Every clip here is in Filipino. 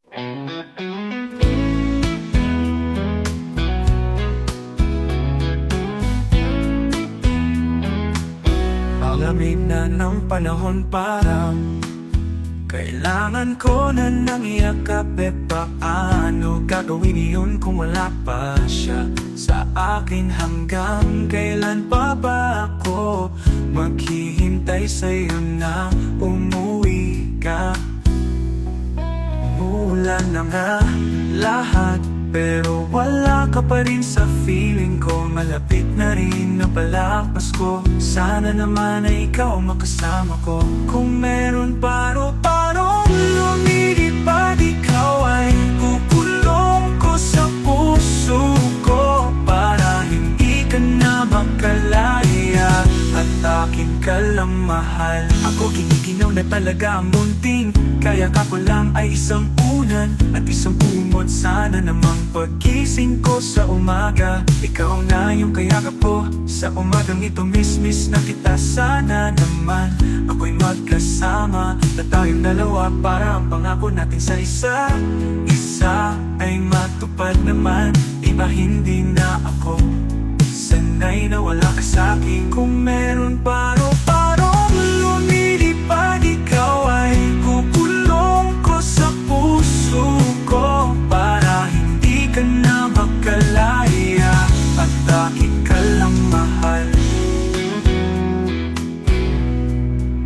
Malamig na ng panahon, parang kailangan ko na nang iyakap. Paano gagawin iyon kung wala pa siya sa akin? Hanggang kailan pa ba ako maghihintay sa'yo na umuwi ka? Umuulan na nga lahat, pero wala ka pa rin sa feeling ko. Malapit na rin na pala Pasko, sana naman ay ikaw makasama ko. Kung meron paro-parong lumilipad, ikaw ay kukulong ko sa puso ko, para hindi ka na makalaya at akin ka lang mahal. Ako giniginaw na talaga ang munting, kaya ka ko lang ay isang unan at isang umot. Sana namang paggising ko sa umaga, ikaw na yung kayakap ko. Sa umagang ito miss na kita. Sana naman ako'y magkasama na tayong dalawa, para ang pangako natin sa isa ay matupad naman. Iba hindi na ako sanay na wala ka sa'kin. Kung meron paro-parong lumilipad, ikaw ay kukulong ko sa puso ko, para hindi ka na makalaya at akin ka lang mahal.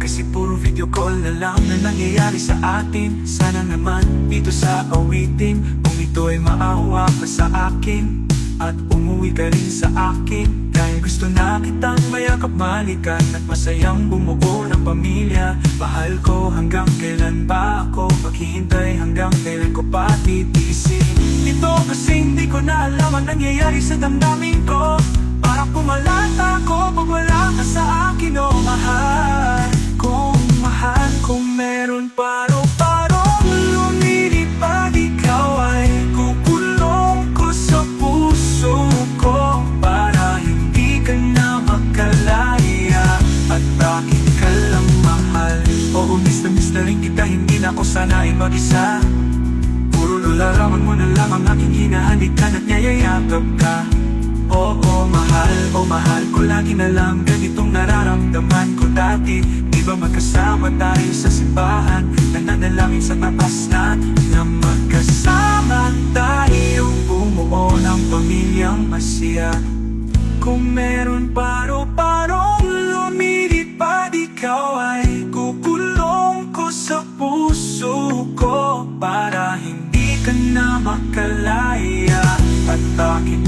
Kasi puro video call na lang na nangyayari sa atin. Sana naman dito sa awitin, kung ito ay maawa ka sa akin at umuwi ka rin sa akin. Dahil gusto na kitang mayakap, balikan at masayang bumuo ng pamilya. Mahal ko, hanggang kailan ba ako maghihintay? Hanggang kailan ko pa titiisin ito? Kasi hindi ko na alam ang nangyayari sa damdamin ko. Parang pumalata ko pag wala ka sa akin. Oh mahal, kung meron paro-parong lumilipad, ikaw ay kukulong ko sa puso ko, para hindi ka na makalaya at akin ka lang mahal. Oo, miss na rin kita, hindi na ako sanaing mag-isa. Puro larawan mo na lang ang aking hinahalikan at niyayakap ka. Oo mahal ko, lagi na lang ganitong nararamdaman ko dati. Di ba magkasama tayo sa simbahan, nananalangin sa taas na magkasama tayong bumuo ng pamilyang masaya. Kung meron paro-parong lumilipad, ikaw ay kukulong ko sa puso ko, para hindi ka na makalaya at akin